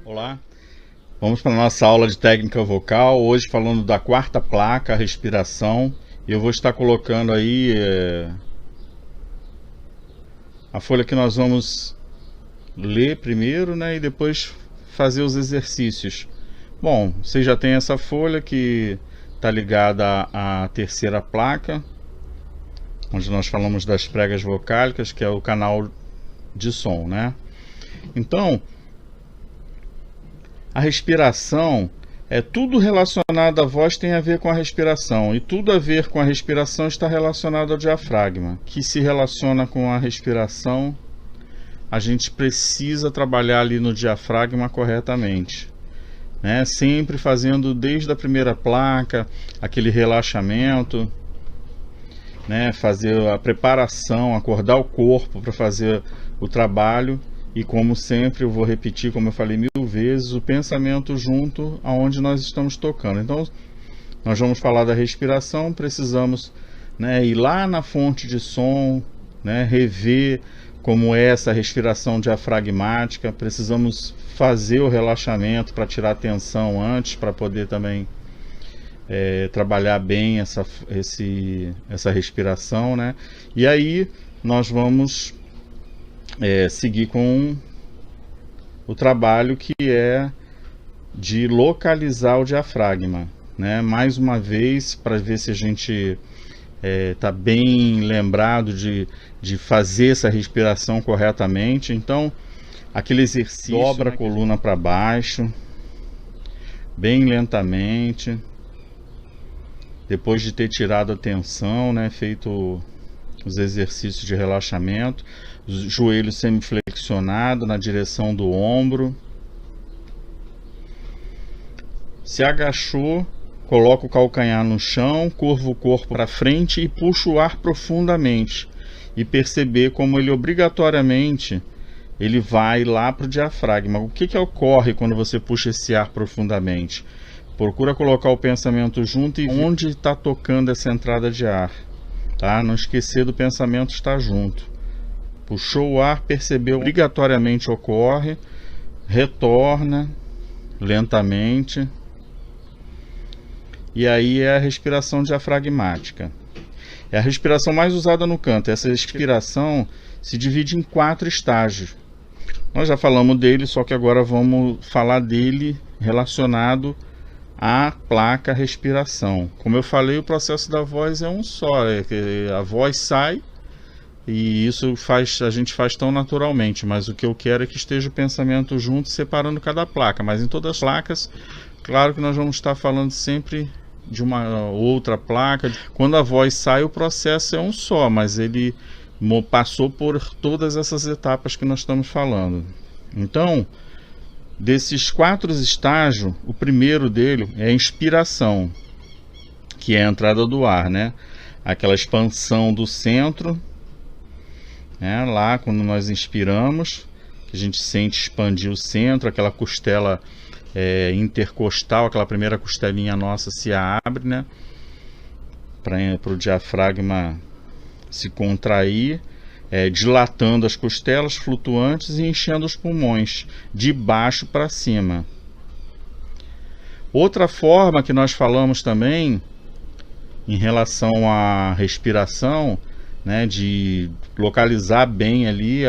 Olá, vamos para a nossa aula de técnica vocal, hoje falando da quarta placa, a respiração. Eu vou estar colocando aí a folha que nós vamos ler primeiro, né, e depois fazer os exercícios. Bom, você já tem essa folha que está ligada à terceira placa, onde nós falamos das pregas vocálicas, que é o canal de som, né? Então, a respiração, tudo relacionado à voz tem a ver com a respiração, e tudo a ver com a respiração está relacionado ao diafragma, que se relaciona com a respiração. A gente precisa trabalhar ali no diafragma corretamente, né? Sempre fazendo desde a primeira placa, aquele relaxamento, né? Fazer a preparação, acordar o corpo para fazer o trabalho. E como sempre, eu vou repetir, como eu falei 1000 vezes, o pensamento junto aonde nós estamos tocando. Então, nós vamos falar da respiração, precisamos, né, ir lá na fonte de som, né, rever como é essa respiração diafragmática, precisamos fazer o relaxamento para tirar a tensão antes, para poder também trabalhar bem essa respiração, né? E aí nós vamos seguir com o trabalho que é de localizar o diafragma, né? Mais uma vez, para ver se a gente está bem lembrado de fazer essa respiração corretamente. Então, aquele exercício, dobra a coluna para baixo, bem lentamente, depois de ter tirado a tensão, né? Feito os exercícios de relaxamento, os joelhos semiflexionados na direção do ombro. Se agachou, coloca o calcanhar no chão, curva o corpo para frente e puxa o ar profundamente. E perceber como ele obrigatoriamente ele vai lá para o diafragma. O que ocorre quando você puxa esse ar profundamente? Procura colocar o pensamento junto e onde está tocando essa entrada de ar. Tá? Não esquecer do pensamento estar junto. Puxou o ar, percebeu, obrigatoriamente ocorre, retorna lentamente. E aí é a respiração diafragmática. É a respiração mais usada no canto. Essa respiração se divide em 4 estágios. Nós já falamos dele, só que agora vamos falar dele relacionado à placa respiração. Como eu falei, o processo da voz é um só. A voz sai e isso a gente faz tão naturalmente. Mas o que eu quero é que esteja o pensamento junto, separando cada placa. Mas em todas as placas, claro que nós vamos estar falando sempre de uma outra placa. Quando a voz sai, o processo é um só, mas ele passou por todas essas etapas que nós estamos falando. Então, desses 4 estágios, o primeiro dele é a inspiração, que é a entrada do ar, né? Aquela expansão do centro, né? Lá quando nós inspiramos, que a gente sente expandir o centro, aquela costela intercostal, aquela primeira costelinha nossa se abre, né? Para o diafragma se contrair, dilatando as costelas flutuantes e enchendo os pulmões de baixo para cima. Outra forma que nós falamos também em relação à respiração, né, de localizar bem ali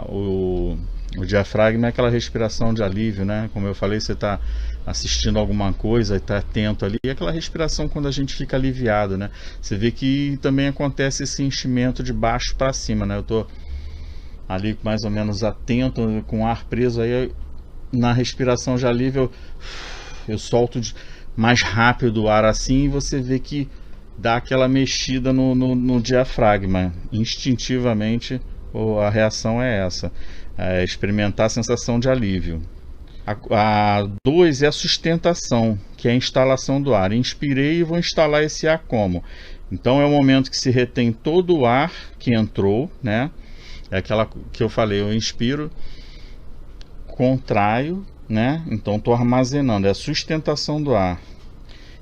o diafragma, é aquela respiração de alívio, né? Como eu falei, você está assistindo alguma coisa e está atento ali, é aquela respiração quando a gente fica aliviado, né? Você vê que também acontece esse enchimento de baixo para cima, né? Eu tô ali mais ou menos atento, com o ar preso, aí na respiração já alívio, eu solto mais rápido o ar assim, e você vê que dá aquela mexida no diafragma. Instintivamente a reação é essa, é experimentar a sensação de alívio. A 2 é a sustentação, que é a instalação do ar. Inspirei e vou instalar esse ar como? Então é o momento que se retém todo o ar que entrou, né? É aquela que eu falei, eu inspiro, contraio, né? Então estou armazenando, é a sustentação do ar.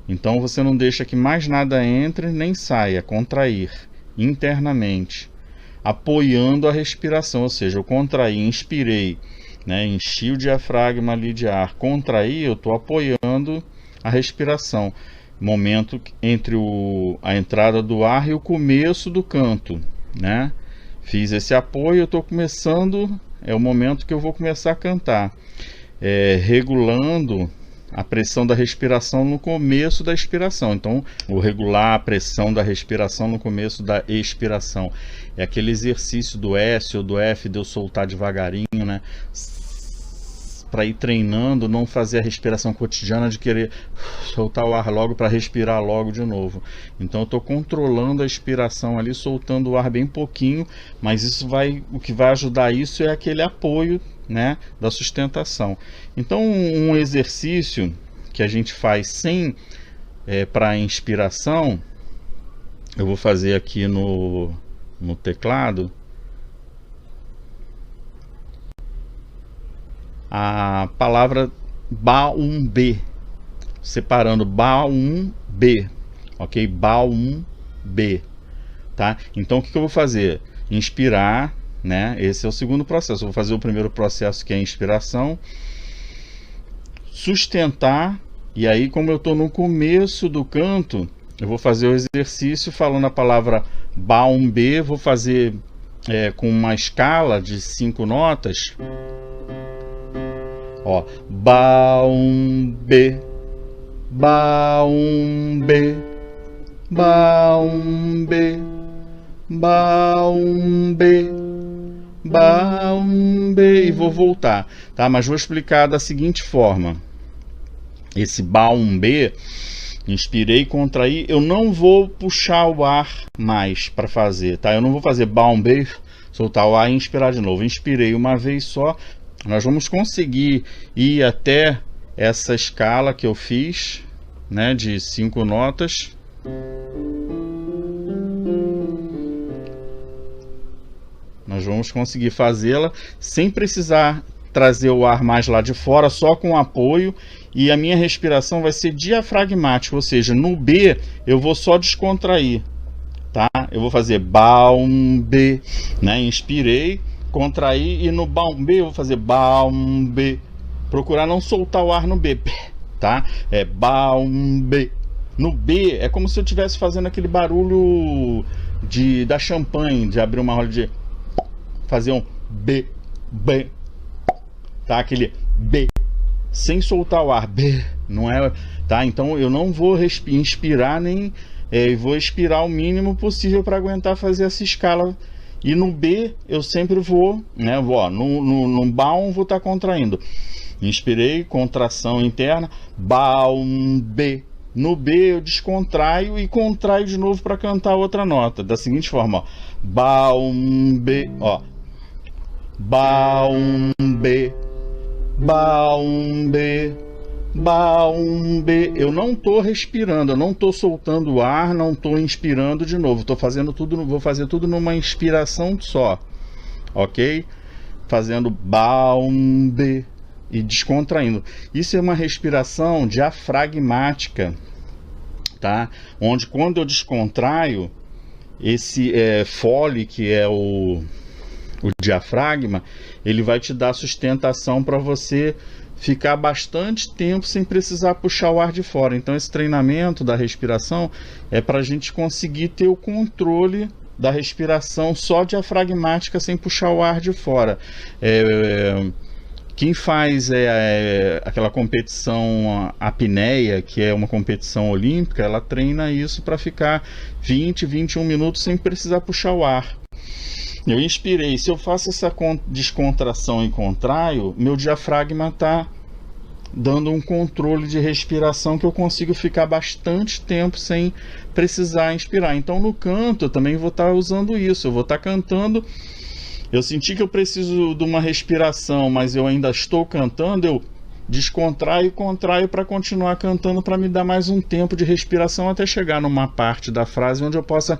Então você não deixa que mais nada entre nem saia, contrair internamente, apoiando a respiração, ou seja, eu contraí, inspirei, né? Enchi o diafragma ali de ar, contraí, eu estou apoiando a respiração. Momento entre a entrada do ar e o começo do canto, né? Fiz esse apoio, eu estou começando, é o momento que eu vou começar a cantar, regulando a pressão da respiração no começo da expiração. Então, vou regular a pressão da respiração no começo da expiração. É aquele exercício do S ou do F, de eu soltar devagarinho, né? Para ir treinando, não fazer a respiração cotidiana de querer soltar o ar logo para respirar logo de novo. Então eu estou controlando a expiração ali, soltando o ar bem pouquinho, mas isso o que vai ajudar isso é aquele apoio, né, da sustentação. Então um exercício que a gente faz sem para inspiração, eu vou fazer aqui no teclado. A palavra Ba-um-be, separando Ba-um-be, ok? Ba-um-be, tá? Então o que eu vou fazer? Inspirar, né? Esse é o segundo processo. Eu vou fazer o primeiro processo, que é a inspiração, sustentar, e aí, como eu estou no começo do canto, eu vou fazer o exercício falando a palavra Ba-um-be, vou fazer com uma escala de 5 notas. Ó, Ba-um-be, Ba-um-be, Ba-um-be, Ba-um-be, Ba-um-be, e vou voltar, tá? Mas vou explicar da seguinte forma: esse Ba-um-be, inspirei, contraí, eu não vou puxar o ar mais para fazer, tá? Eu não vou fazer Ba-um-be, soltar o ar e inspirar de novo. Inspirei uma vez só. Nós vamos conseguir ir até essa escala que eu fiz, né, de 5 notas. Nós vamos conseguir fazê-la sem precisar trazer o ar mais lá de fora, só com apoio, e a minha respiração vai ser diafragmática, ou seja, no B eu vou só descontrair, tá? Eu vou fazer Ba-um-be, né? Inspirei, contrair, e no Ba-um-be eu vou fazer Ba-um-be, procurar não soltar o ar no B, tá? É Ba-um-be. No B é como se eu estivesse fazendo aquele barulho da champanhe, de abrir uma roda, de fazer um B, B, tá? Aquele B sem soltar o ar, B, não é, tá? Então eu não vou inspirar nem vou expirar o mínimo possível para aguentar fazer essa escala. E no B eu sempre vou, né? No Ba-um vou estar contraindo. Inspirei, contração interna, Ba-um-be. No B eu descontraio e contraio de novo para cantar outra nota. Da seguinte forma, ó. Ba-um-be, ó. Ba-um-be, Ba-um-be, Ba-um-be. Eu não estou respirando, eu não estou soltando o ar, não estou inspirando de novo. Estou fazendo tudo, vou fazer tudo numa inspiração só, ok? Fazendo Ba-um-be e descontraindo. Isso é uma respiração diafragmática, tá? Onde quando eu descontraio, esse fole, que é o diafragma, ele vai te dar sustentação para você ficar bastante tempo sem precisar puxar o ar de fora. Então esse treinamento da respiração é para a gente conseguir ter o controle da respiração só diafragmática, sem puxar o ar de fora. Quem faz aquela competição apneia, que é uma competição olímpica, ela treina isso para ficar 20, 21 minutos sem precisar puxar o ar. Eu inspirei, se eu faço essa descontração e contraio, meu diafragma está dando um controle de respiração que eu consigo ficar bastante tempo sem precisar inspirar. Então no canto eu também vou estar usando isso, eu vou estar cantando, eu senti que eu preciso de uma respiração, mas eu ainda estou cantando, eu descontraio e contraio para continuar cantando, para me dar mais um tempo de respiração até chegar numa parte da frase onde eu possa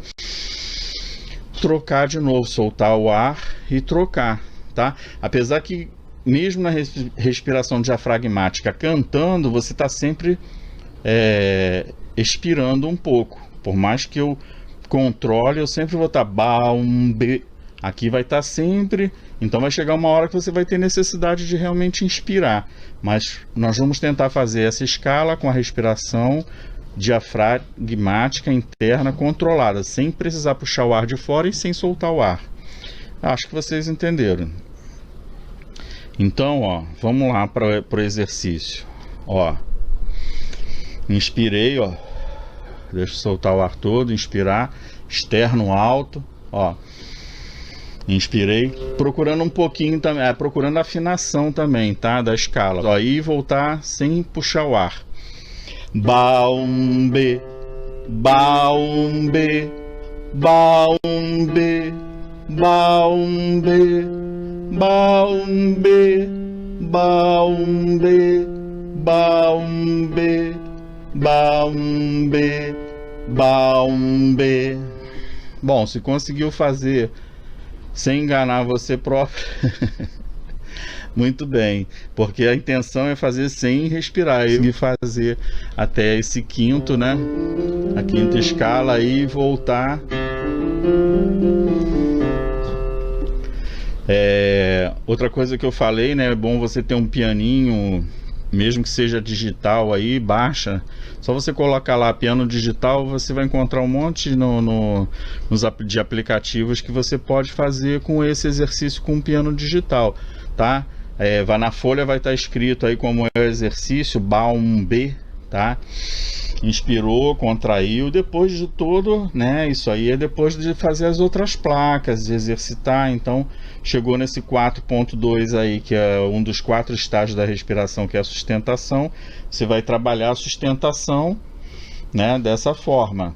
trocar de novo, soltar o ar e trocar, tá? Apesar que mesmo na respiração diafragmática cantando, você está sempre expirando um pouco. Por mais que eu controle, eu sempre vou estar baum-be. Aqui vai estar sempre. Então vai chegar uma hora que você vai ter necessidade de realmente inspirar. Mas nós vamos tentar fazer essa escala com a respiração diafragmática interna controlada, sem precisar puxar o ar de fora e sem soltar o ar. Acho que vocês entenderam. Então, ó, vamos lá para o exercício. Ó, inspirei, ó, deixa eu soltar o ar todo, inspirar, externo alto, ó, inspirei, procurando um pouquinho também, procurando a afinação também, tá, da escala. Ó, e voltar sem puxar o ar. Baum-be, baum-be, baum-be, baum-be, baum-be, baum-be, baum-be, baum-be, baum-be. Bom, se conseguiu fazer sem enganar você próprio, muito bem, porque a intenção é fazer sem respirar e fazer até esse quinto, né? A quinta escala aí e voltar. Outra coisa que eu falei, né? É bom você ter um pianinho, mesmo que seja digital aí, baixa. Só você colocar lá piano digital, você vai encontrar um monte de aplicativos que você pode fazer com esse exercício com piano digital, tá? Vai na folha, vai estar escrito aí como é o exercício, baum-be, tá? Inspirou, contraiu, depois de todo, né? Isso aí é depois de fazer as outras placas, de exercitar. Então chegou nesse 4.2 aí, que é um dos 4 estágios da respiração, que é a sustentação. Você vai trabalhar a sustentação, né, dessa forma,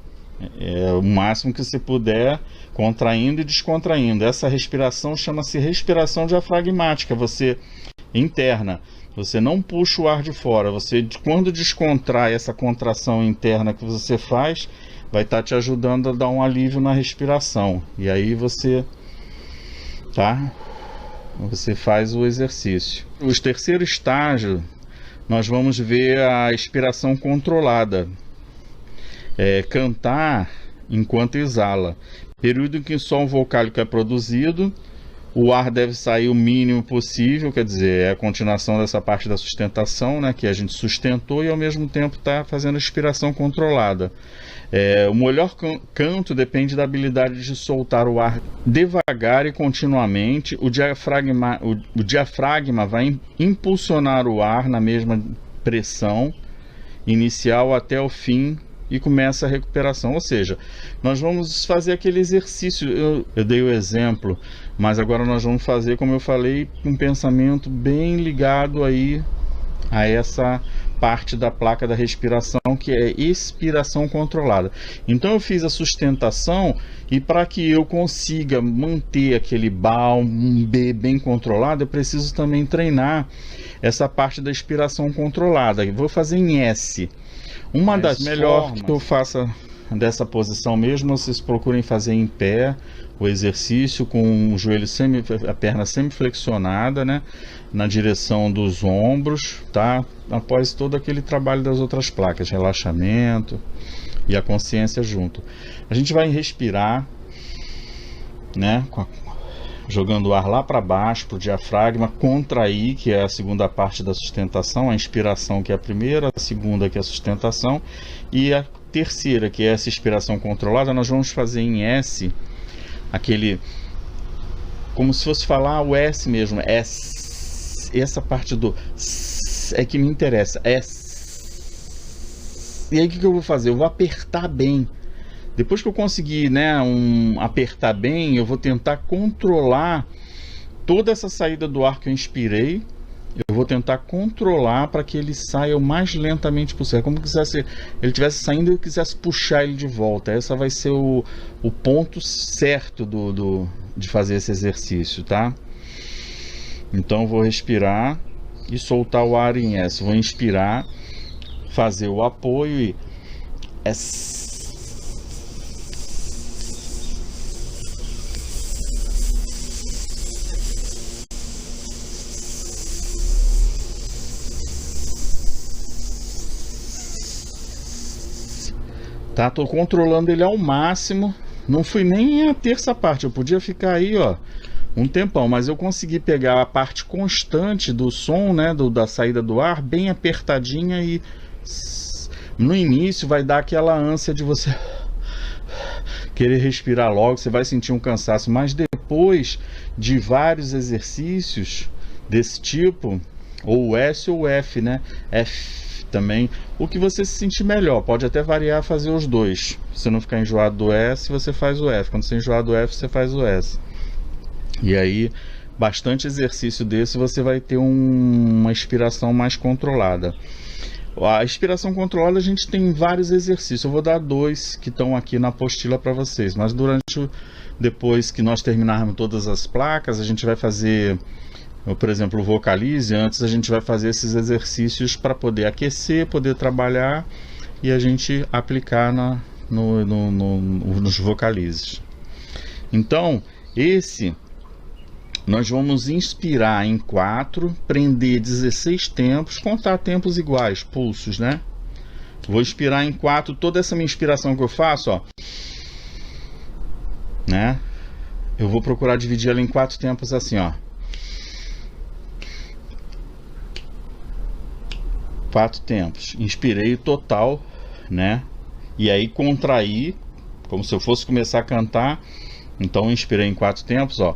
o máximo que você puder, contraindo e descontraindo. Essa respiração chama-se respiração diafragmática, você interna. Você não puxa o ar de fora, você, quando descontrai essa contração interna que você faz, vai estar te ajudando a dar um alívio na respiração. E aí você faz o exercício. O terceiro estágio, nós vamos ver a expiração controlada. Cantar enquanto exala. Período em que o som vocálico é produzido, o ar deve sair o mínimo possível, quer dizer, é a continuação dessa parte da sustentação, né, que a gente sustentou e ao mesmo tempo está fazendo a expiração controlada. O melhor canto depende da habilidade de soltar o ar devagar e continuamente. O diafragma vai impulsionar o ar na mesma pressão inicial até o fim e começa a recuperação. Ou seja, nós vamos fazer aquele exercício, eu dei o exemplo, mas agora nós vamos fazer, como eu falei, um pensamento bem ligado aí a essa parte da placa da respiração, que é expiração controlada. Então eu fiz a sustentação, e para que eu consiga manter aquele baum-be bem controlado, eu preciso também treinar essa parte da expiração controlada. Eu vou fazer em S. Uma das melhor que eu faça dessa posição mesmo, vocês procurem fazer em pé o exercício com o joelho a perna semi-flexionada, né, na direção dos ombros, tá? Após todo aquele trabalho das outras placas, relaxamento e a consciência junto. A gente vai respirar, né, jogando o ar lá para baixo, para o diafragma, contrair, que é a segunda parte da sustentação, a inspiração, que é a primeira, a segunda, que é a sustentação, e a terceira, que é essa expiração controlada, nós vamos fazer em S, aquele, como se fosse falar o S mesmo, S, essa parte do é que me interessa. E aí o que eu vou fazer? Eu vou apertar bem. Depois que eu conseguir, né, apertar bem, eu vou tentar controlar toda essa saída do ar que eu inspirei. Eu vou tentar controlar para que ele saia o mais lentamente possível. Como se ele estivesse saindo e eu quisesse puxar ele de volta. Essa vai ser o ponto certo de fazer esse exercício, tá? Então eu vou respirar e soltar o ar em S. Vou inspirar, fazer o apoio e S. Tá, tô controlando ele ao máximo. Não fui nem a terça parte. Eu podia ficar aí, ó, um tempão, mas eu consegui pegar a parte constante do som, né, da saída do ar, bem apertadinha, e no início vai dar aquela ânsia de você querer respirar logo, você vai sentir um cansaço, mas depois de vários exercícios desse tipo, ou o S ou o F, né, F também, o que você se sentir melhor, pode até variar, fazer os dois. Se você não ficar enjoado do S, você faz o F, quando você enjoar do F, você faz o S. E aí, bastante exercício desse, você vai ter uma inspiração mais controlada. A inspiração controlada, a gente tem vários exercícios. Eu vou dar 2 que estão aqui na apostila para vocês, mas depois que nós terminarmos todas as placas, a gente vai fazer, por exemplo, o Vocalize. Antes a gente vai fazer esses exercícios para poder aquecer, poder trabalhar e a gente aplicar nos Vocalizes. Então, nós vamos inspirar em 4, prender 16 tempos, contar tempos iguais, pulsos, né? Vou inspirar em 4, toda essa minha inspiração que eu faço, ó, né? Eu vou procurar dividir ela em 4 tempos assim, ó. 4 tempos. Inspirei total, né? E aí contraí, como se eu fosse começar a cantar. Então inspirei em 4 tempos, ó.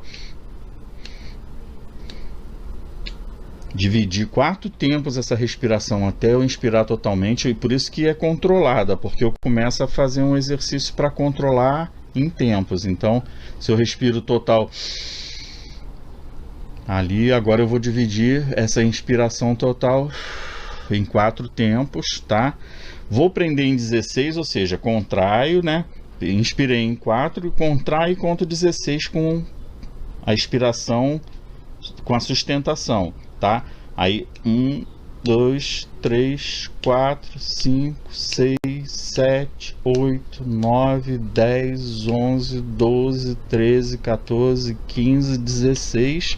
Dividi 4 tempos essa respiração até eu inspirar totalmente, e por isso que é controlada, porque eu começo a fazer um exercício para controlar em tempos. Então, se eu respiro total ali, agora eu vou dividir essa inspiração total em 4 tempos, tá? Vou prender em 16, ou seja, contraio, né? Inspirei em 4, contraio e conto 16 com a expiração, com a sustentação, tá? Aí 1, 2, 3, 4, 5, 6, 7, 8, 9, 10, 11, 12, 13, 14, 15, 16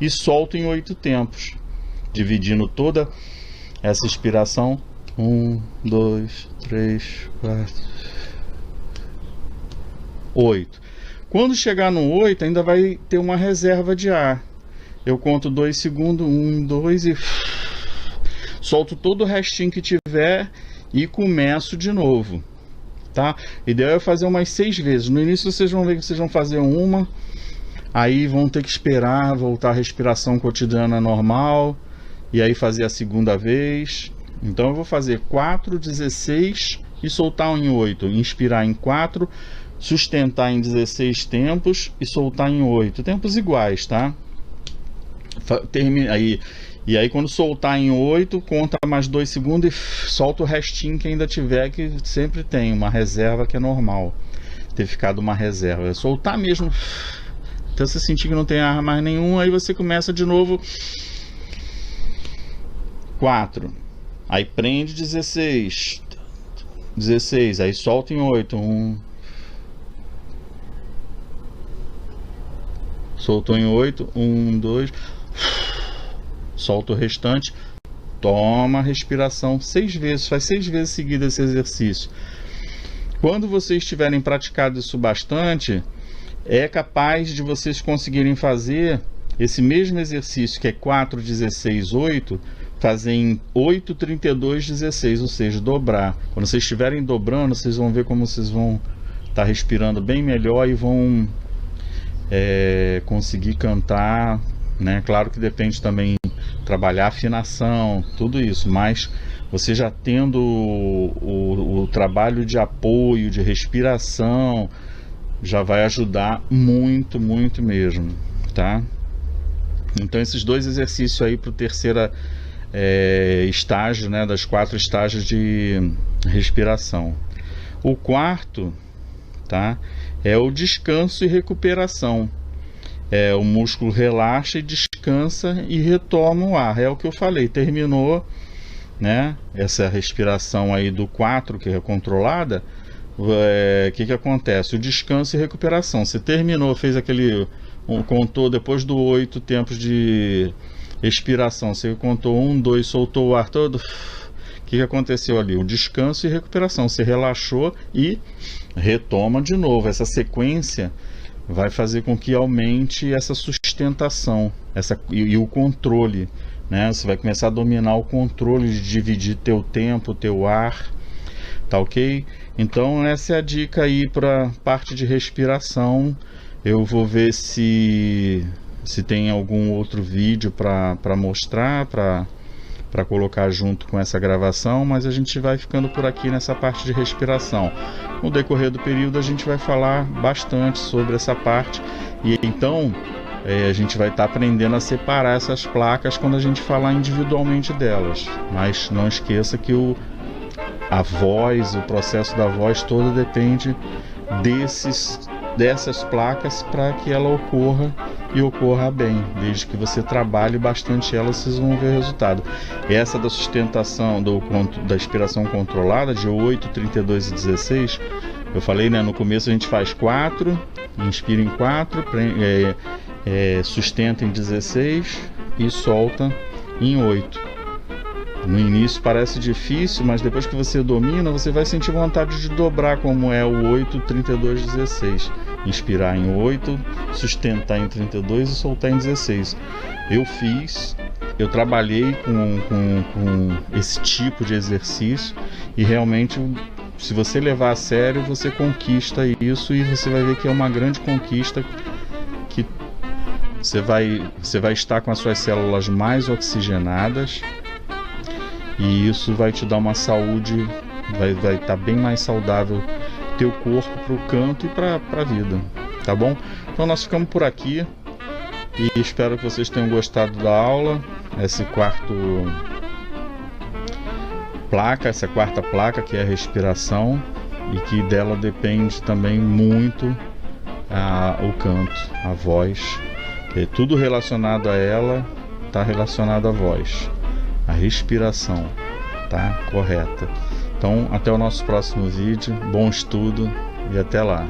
e solto em 8 tempos, dividindo toda essa inspiração. 1, 2, 3, 4, 8. Quando chegar no 8, ainda vai ter uma reserva de ar. Eu conto 2 segundos, 1, 2 e solto todo o restinho que tiver e começo de novo, tá? A ideia é fazer umas 6 vezes. No início vocês vão ver que vocês vão fazer uma, aí vão ter que esperar voltar a respiração cotidiana normal e aí fazer a segunda vez. Então eu vou fazer 4, 16 e soltar em 8. Inspirar em 4, sustentar em 16 tempos e soltar em 8. Tempos iguais, tá? E aí quando soltar em 8, conta mais 2 segundos e solta o restinho que ainda tiver, que sempre tem uma reserva que é normal ter ficado uma reserva. É soltar mesmo, até você sentir que não tem ar mais nenhum, aí você começa de novo. 4, aí prende 16, aí solta em 8, 1, soltou em 8, 1, 2, solta o restante, toma a respiração 6 vezes, faz 6 vezes seguida esse exercício. Quando vocês tiverem praticado isso bastante, é capaz de vocês conseguirem fazer esse mesmo exercício, que é 4, 16, 8, fazer em 8, 32, 16, ou seja, dobrar. Quando vocês estiverem dobrando, vocês vão ver como vocês vão estar respirando bem melhor e vão conseguir cantar né? Claro que depende também trabalhar afinação, tudo isso, mas você já tendo o trabalho de apoio, de respiração, já vai ajudar muito, muito mesmo, tá? Então esses 2 exercícios aí para o terceiro estágio, né, das 4 estágios de respiração. O quarto, tá, é o descanso e recuperação. O músculo relaxa e descansa e retoma o ar. É o que eu falei, terminou, né, essa respiração aí do 4, que é controlada. Que acontece? O descanso e recuperação. Você terminou, fez aquele, contou depois do 8 tempos de expiração, você contou 1, 2, soltou o ar todo. O que aconteceu ali? O descanso e recuperação. Você relaxou e retoma de novo. Essa sequência vai fazer com que aumente essa sustentação, e o controle, né? Você vai começar a dominar o controle de dividir teu tempo, teu ar, tá ok? Então essa é a dica aí para parte de respiração. Eu vou ver se tem algum outro vídeo para mostrar, para colocar junto com essa gravação, mas a gente vai ficando por aqui nessa parte de respiração. No decorrer do período a gente vai falar bastante sobre essa parte, e então a gente vai estar aprendendo a separar essas placas quando a gente falar individualmente delas. Mas não esqueça que a voz, o processo da voz todo depende dessas placas para que ela ocorra e ocorra bem. Desde que você trabalhe bastante ela, vocês vão ver o resultado. Essa da sustentação da expiração controlada de 8, 32 e 16, eu falei, né, no começo a gente faz 4, inspira em 4, sustenta em 16 e solta em 8. No início parece difícil, mas depois que você domina, você vai sentir vontade de dobrar, como é o 8, 32, 16. Inspirar em 8, sustentar em 32 e soltar em 16. Eu trabalhei com esse tipo de exercício e realmente, se você levar a sério, você conquista isso, e você vai ver que é uma grande conquista, que você vai estar com as suas células mais oxigenadas. E isso vai te dar uma saúde, vai estar bem mais saudável teu corpo para o canto e para a vida, tá bom? Então nós ficamos por aqui e espero que vocês tenham gostado da aula. Essa quarta placa que é a respiração, e que dela depende também muito o canto, a voz. Tudo relacionado a ela está relacionado à voz. A respiração tá correta. Então, até o nosso próximo vídeo. Bom estudo e até lá.